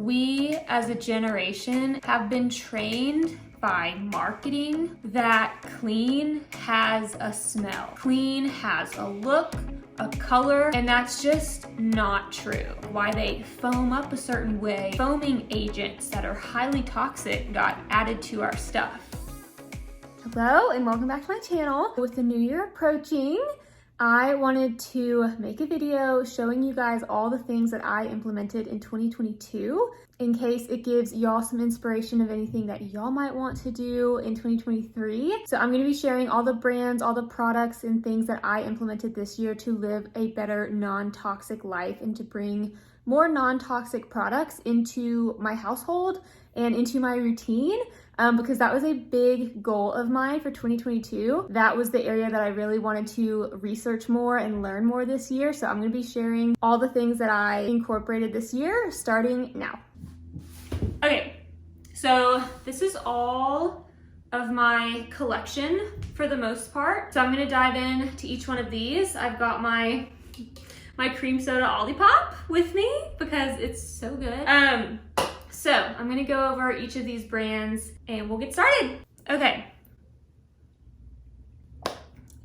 we as a generation have been trained by marketing that clean has a smell. Clean has a look, a color, and that's just not true. Why they foam up a certain way, foaming agents that are highly toxic got added to our stuff. Hello and welcome back to my channel. With the new year approaching, I wanted to make a video showing you guys all the things that I implemented in 2022 in case it gives y'all some inspiration of anything that y'all might want to do in 2023. So I'm going to be sharing all the brands, all the products and things that I implemented this year to live a better non-toxic life and to bring more non-toxic products into my household and into my routine. Because that was a big goal of mine for 2022. That was the area that I really wanted to research more and learn more this year. So I'm gonna be sharing all the things that I incorporated this year, starting now. Okay, so this is all of my collection for the most part. So I'm gonna dive in to each one of these. I've got my cream soda Olipop with me because it's so good. So I'm gonna go over each of these brands and we'll get started. Okay.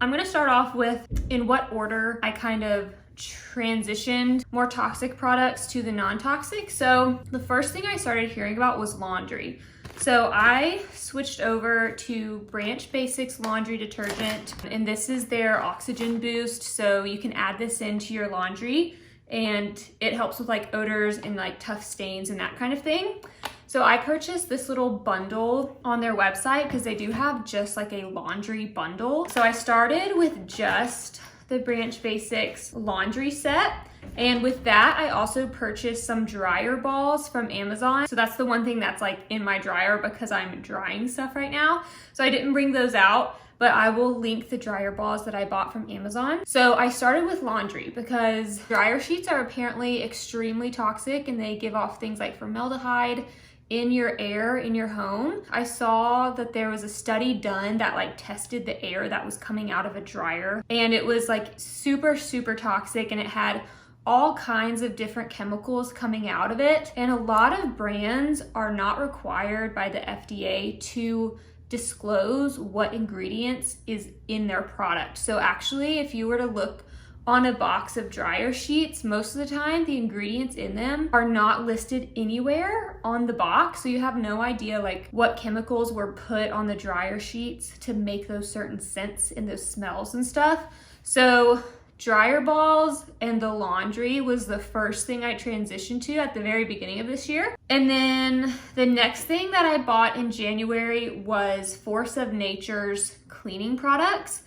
I'm gonna start off with in what order I kind of transitioned more toxic products to the non-toxic. So the first thing I started hearing about was laundry. So I switched over to Branch Basics laundry detergent, and this is their oxygen boost. So you can add this into your laundry and it helps with like odors and like tough stains and that kind of thing. So I purchased this little bundle on their website because they do have just like a laundry bundle. So I started with just the Branch Basics laundry set. And with that, I also purchased some dryer balls from Amazon. So that's the one thing that's like in my dryer because I'm drying stuff right now. So I didn't bring those out, but I will link the dryer balls that I bought from Amazon. So I started with laundry because dryer sheets are apparently extremely toxic and they give off things like formaldehyde in your air in your home. I saw that there was a study done that like tested the air that was coming out of a dryer, and it was like super, super toxic, and it had all kinds of different chemicals coming out of it. And a lot of brands are not required by the FDA to disclose what ingredients is in their product. So actually, if you were to look on a box of dryer sheets, most of the time the ingredients in them are not listed anywhere on the box. So you have no idea like what chemicals were put on the dryer sheets to make those certain scents and those smells and stuff. So dryer balls and the laundry was the first thing I transitioned to at the very beginning of this year. And then the next thing that I bought in January was Force of Nature's cleaning products.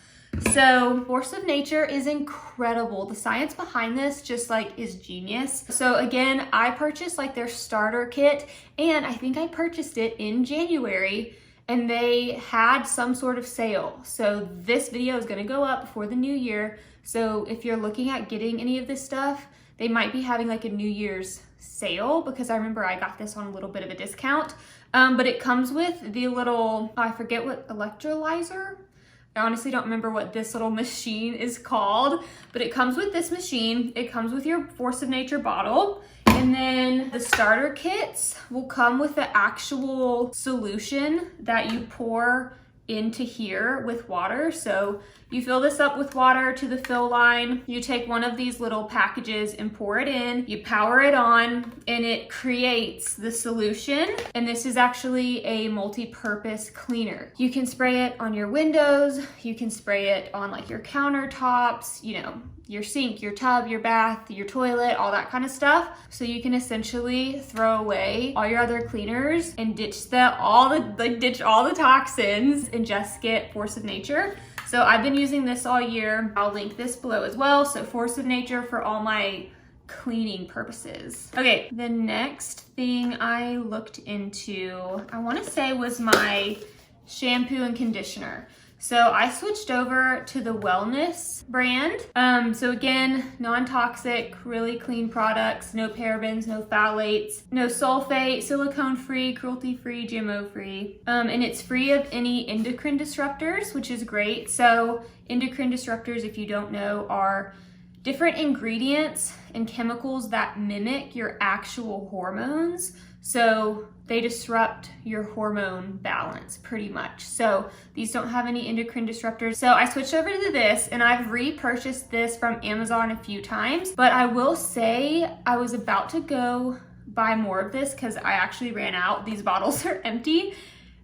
So Force of Nature is incredible. The science behind this just like is genius. So again, I purchased like their starter kit, and I think I purchased it in January, and they had some sort of sale. So this video is gonna go up before the new year. So if you're looking at getting any of this stuff, they might be having like a New Year's sale, because I remember I got this on a little bit of a discount. But it comes with the little, I forget what electrolyzer. I honestly don't remember what this little machine is called, but it comes with this machine. It comes with your Force of Nature bottle. And then the starter kits will come with the actual solution that you pour into here with water. So you fill this up with water to the fill line. You take one of these little packages and pour it in. You power it on and it creates the solution. And this is actually a multi-purpose cleaner. You can spray it on your windows. You can spray it on like your countertops, you know, your sink, your tub, your bath, your toilet, all that kind of stuff. So you can essentially throw away all your other cleaners and ditch all the toxins and just get Force of Nature. So I've been using this all year. I'll link this below as well. So Force of Nature for all my cleaning purposes. Okay, the next thing I looked into, I want to say was my shampoo and conditioner. So I switched over to the Wellnesse brand. So again, non-toxic, really clean products, no parabens, no phthalates, no sulfate, silicone-free, cruelty-free, GMO-free. And it's free of any endocrine disruptors, which is great. So endocrine disruptors, if you don't know, are different ingredients and chemicals that mimic your actual hormones. So they disrupt your hormone balance pretty much. So these don't have any endocrine disruptors. So I switched over to this, and I've repurchased this from Amazon a few times, but I will say I was about to go buy more of this because I actually ran out. These bottles are empty,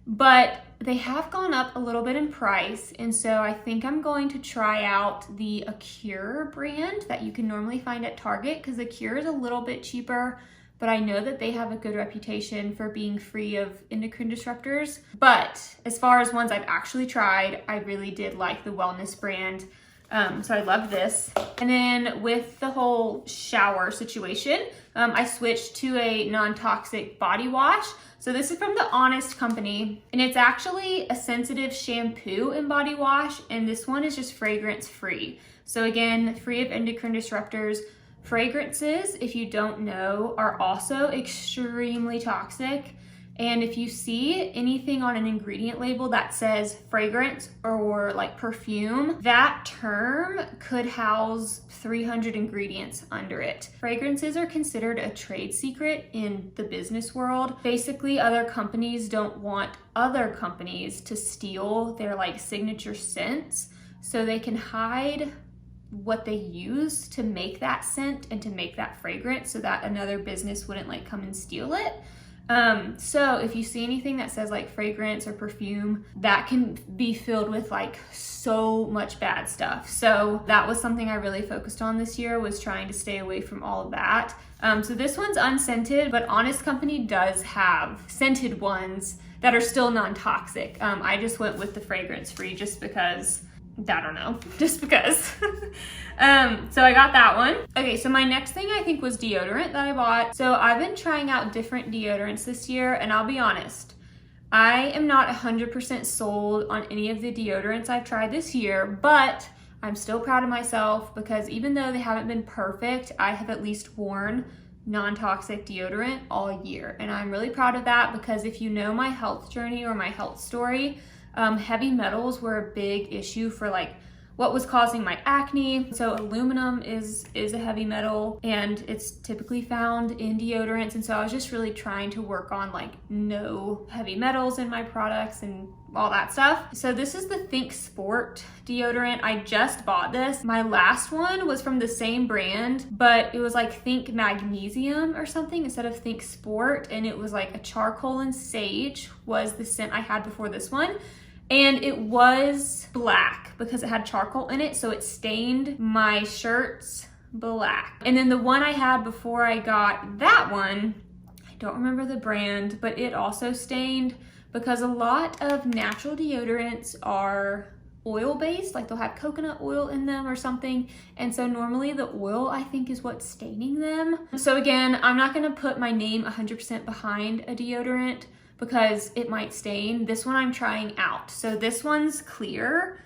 but they have gone up a little bit in price. And so I think I'm going to try out the Acure brand that you can normally find at Target, because Acure is a little bit cheaper, but I know that they have a good reputation for being free of endocrine disruptors. But as far as ones I've actually tried, I really did like the Wellnesse brand. So I love this. And then with the whole shower situation, I switched to a non-toxic body wash. So this is from the Honest company, and it's actually a sensitive shampoo and body wash, and this one is just fragrance free. So again, free of endocrine disruptors. Fragrances, if you don't know, are also extremely toxic. And if you see anything on an ingredient label that says fragrance or like perfume, that term could house 300 ingredients under it. Fragrances are considered a trade secret in the business world. Basically, other companies don't want other companies to steal their like signature scents, so they can hide what they use to make that scent and to make that fragrance so that another business wouldn't like come and steal it. So if you see anything that says like fragrance or perfume, that can be filled with like so much bad stuff. So that was something I really focused on this year, was trying to stay away from all of that. So this one's unscented, but Honest Company does have scented ones that are still non-toxic. I just went with the fragrance free just because, I don't know, just because. So I got that one. Okay, so my next thing I think was deodorant that I bought. So I've been trying out different deodorants this year, and I'll be honest, I am not 100% sold on any of the deodorants I've tried this year, but I'm still proud of myself because even though they haven't been perfect, I have at least worn non-toxic deodorant all year. And I'm really proud of that because if you know my health journey or my health story, heavy metals were a big issue for like what was causing my acne. So aluminum is a heavy metal, and it's typically found in deodorants. And so I was just really trying to work on like no heavy metals in my products and all that stuff. So this is the ThinkSport deodorant. I just bought this. My last one was from the same brand, but it was like Think Magnesium or something instead of ThinkSport. And it was like a charcoal and sage was the scent I had before this one. And it was black because it had charcoal in it, so it stained my shirts black. And then the one I had before I got that one, I don't remember the brand, but it also stained because a lot of natural deodorants are oil-based, like they'll have coconut oil in them or something. And so normally the oil, I think, is what's staining them. So again, I'm not gonna put my name 100% behind a deodorant because it might stain. This one I'm trying out. So this one's clear.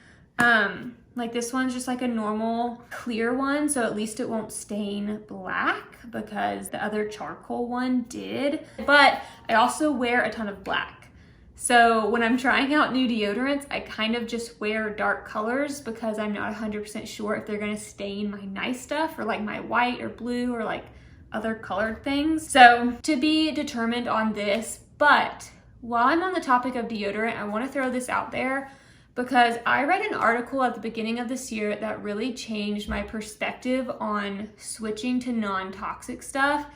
Like this one's just like a normal clear one, so at least it won't stain black because the other charcoal one did. But I also wear a ton of black. So when I'm trying out new deodorants, I kind of just wear dark colors because I'm not 100% sure if they're gonna stain my nice stuff or like my white or blue or like other colored things. So to be determined on this. But while I'm on the topic of deodorant, I want to throw this out there because I read an article at the beginning of this year that really changed my perspective on switching to non-toxic stuff.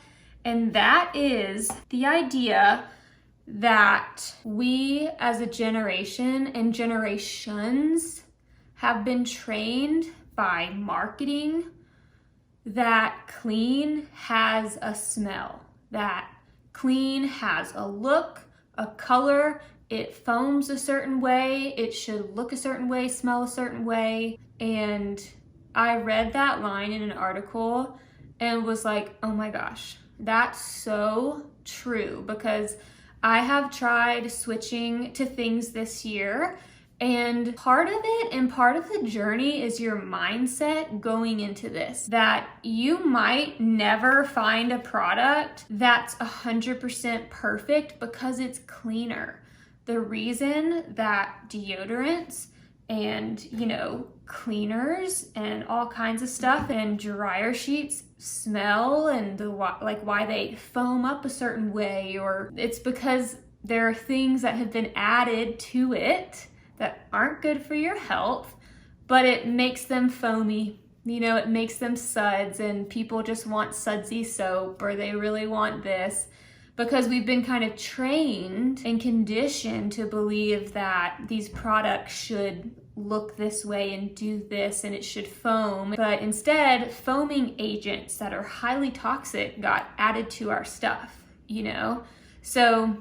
And that is the idea that we as a generation and generations have been trained by marketing that clean has a smell, that clean has a look, a color, it foams a certain way, it should look a certain way, smell a certain way. And I read that line in an article and was like, oh my gosh, that's so true, because I have tried switching to things this year, and part of it and part of the journey is your mindset going into this, that you might never find a product that's 100% perfect because it's cleaner. The reason that deodorants and, you know, cleaners and all kinds of stuff, and dryer sheets smell, and why they foam up a certain way, or it's because there are things that have been added to it that aren't good for your health, but it makes them foamy. You know, it makes them suds, and people just want sudsy soap, or they really want this, because we've been kind of trained and conditioned to believe that these products should look this way and do this, and it should foam. But instead, foaming agents that are highly toxic got added to our stuff, you know? So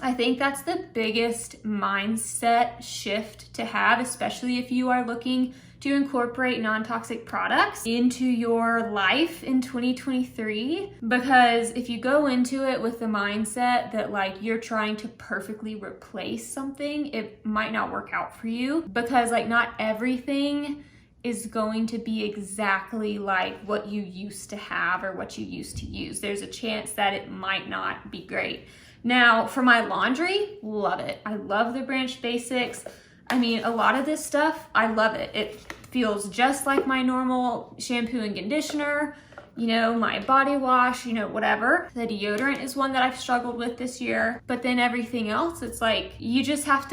I think that's the biggest mindset shift to have, especially if you are looking to incorporate non-toxic products into your life in 2023. Because if you go into it with the mindset that like you're trying to perfectly replace something, it might not work out for you, because like not everything is going to be exactly like what you used to have or what you used to use. There's a chance that it might not be great. Now, for my laundry, love it. I love the Branch Basics. I mean, a lot of this stuff, I love it. It feels just like my normal shampoo and conditioner, you know, my body wash, you know, whatever. The deodorant is one that I've struggled with this year. But then everything else, it's like, you have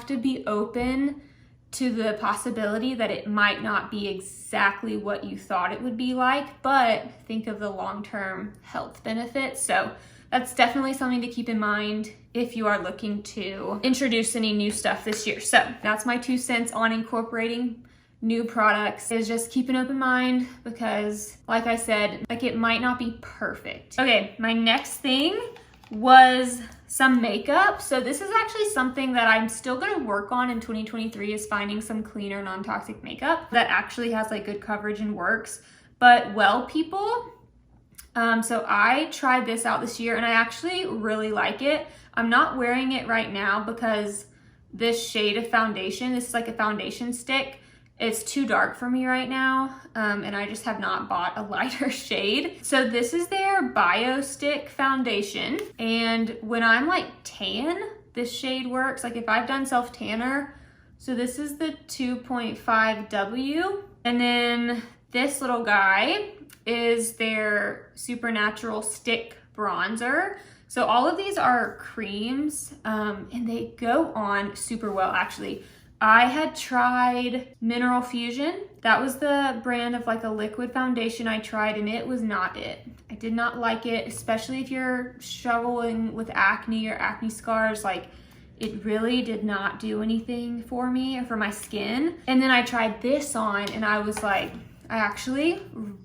to be open to the possibility that it might not be exactly what you thought it would be like, but think of the long-term health benefits. So that's definitely something to keep in mind if you are looking to introduce any new stuff this year. So that's my 2 cents on incorporating new products, is just keep an open mind, because like I said, like it might not be perfect. Okay, my next thing was some makeup. So this is actually something that I'm still gonna work on in 2023, is finding some cleaner non-toxic makeup that actually has like good coverage and works. But Well People, so I tried this out this year and I actually really like it. I'm not wearing it right now because this shade of foundation, this is like a foundation stick, it's too dark for me right now, and I just have not bought a lighter shade. So this is their Bio Stick foundation, and when I'm like tan, this shade works. Like if I've done self tanner, so this is the 2.5W, and then this little guy is their Supernatural Stick Bronzer. So all of these are creams, and they go on super well, actually. I had tried Mineral Fusion. That was the brand of like a liquid foundation I tried, and it was not it. I did not like it, especially if you're struggling with acne or acne scars. Like it really did not do anything for me or for my skin. And then I tried this on and I was like, I actually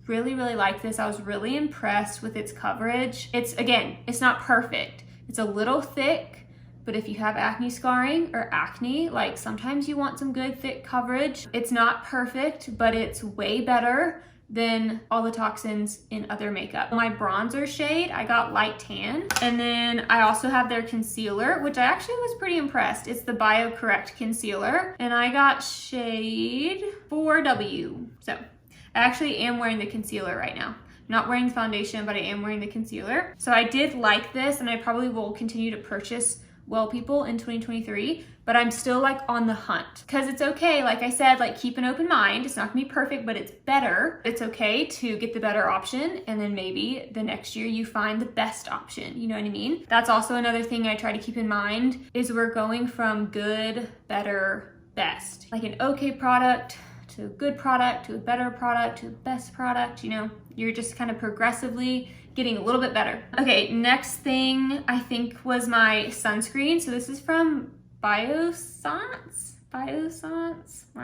really, really like this. I was really impressed with its coverage. Again, it's not perfect. It's a little thick, but if you have acne scarring or acne, like sometimes you want some good thick coverage. It's not perfect, but it's way better than all the toxins in other makeup. My bronzer shade, I got light tan. And then I also have their concealer, which I actually was pretty impressed. It's the Bio Correct Concealer, and I got shade 4W. So I actually am wearing the concealer right now. I'm not wearing the foundation, but I am wearing the concealer. So I did like this, and I probably will continue to purchase Well People in 2023, but I'm still like on the hunt, because it's okay. Like I said, like keep an open mind. It's not gonna be perfect, but it's better. It's okay to get the better option, and then maybe the next year you find the best option. You know what I mean? That's also another thing I try to keep in mind, is we're going from good, better, best. Like an okay product to a good product to a better product to the best product. You know, you're just kind of progressively getting a little bit better. Okay, next thing I think was my sunscreen. So this is from Biossance, I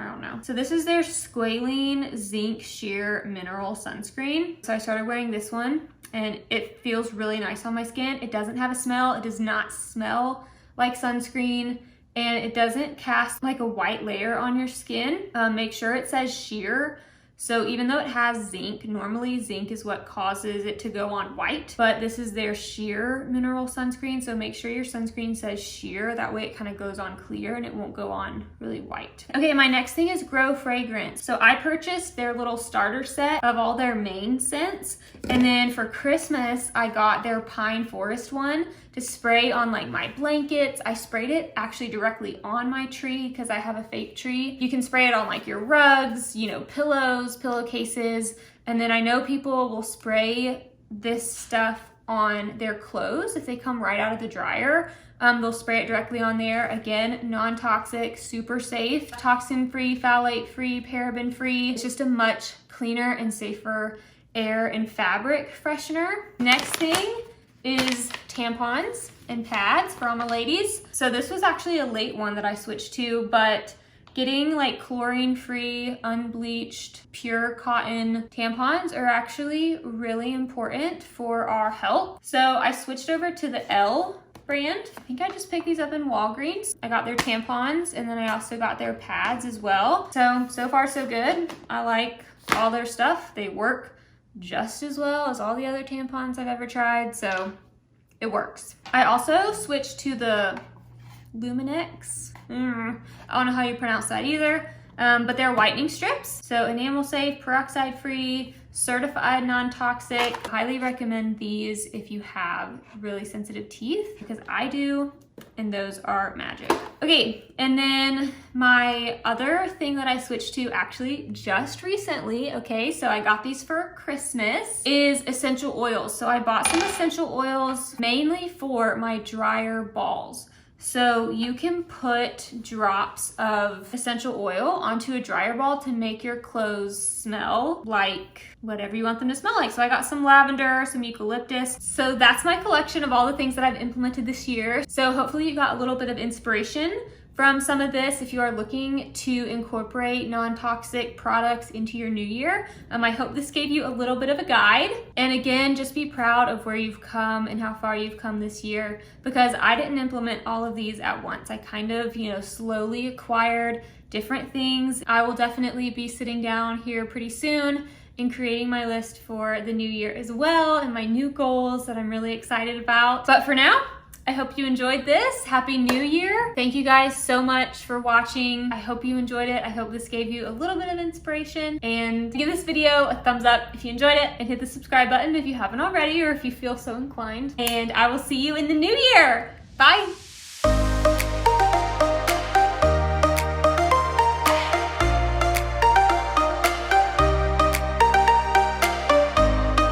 don't know. So this is their Squalene Zinc Sheer Mineral Sunscreen. So I started wearing this one and it feels really nice on my skin. It doesn't have a smell. It does not smell like sunscreen, and it doesn't cast like a white layer on your skin. Make sure it says sheer. So even though it has zinc, normally zinc is what causes it to go on white, but this is their sheer mineral sunscreen. So make sure your sunscreen says sheer. That way it kind of goes on clear and it won't go on really white. Okay, my next thing is Grow Fragrance. So I purchased their little starter set of all their main scents. And then for Christmas, I got their Pine Forest one to spray on like my blankets. I sprayed it actually directly on my tree because I have a fake tree. You can spray it on like your rugs, you know, pillows, pillowcases. And then I know people will spray this stuff on their clothes if they come right out of the dryer. They'll spray it directly on there. Again, non-toxic, super safe, toxin-free, phthalate-free, paraben-free. It's just a much cleaner and safer air and fabric freshener. Next thing is tampons and pads for all my ladies. So this was actually a late one that I switched to, but getting like chlorine-free, unbleached, pure cotton tampons are actually really important for our health. So I switched over to the Elle brand. I think I just picked these up in Walgreens. I got their tampons and then I also got their pads as well. So far so good. I like all their stuff. They work just as well as all the other tampons I've ever tried, so it works. I also switched to the Lumineux. I don't know how you pronounce that either, but they're whitening strips. So enamel safe, peroxide free, certified non-toxic. Highly recommend these if you have really sensitive teeth, because I do, and those are magic. Okay, and then my other thing that I switched to actually just recently, okay, so I got these for Christmas, is essential oils. So I bought some essential oils mainly for my dryer balls. So you can put drops of essential oil onto a dryer ball to make your clothes smell like whatever you want them to smell like. So I got some lavender, some eucalyptus. So that's my collection of all the things that I've implemented this year. So hopefully you got a little bit of inspiration from some of this if you are looking to incorporate non-toxic products into your new year. I hope this gave you a little bit of a guide. And again, just be proud of where you've come and how far you've come this year, because I didn't implement all of these at once. I kind of, slowly acquired different things. I will definitely be sitting down here pretty soon and creating my list for the new year as well, and my new goals that I'm really excited about. But for now, I hope you enjoyed this. Happy New Year. Thank you guys so much for watching. I hope you enjoyed it. I hope this gave you a little bit of inspiration, and give this video a thumbs up if you enjoyed it, and hit the subscribe button if you haven't already, or if you feel so inclined. And I will see you in the new year. Bye.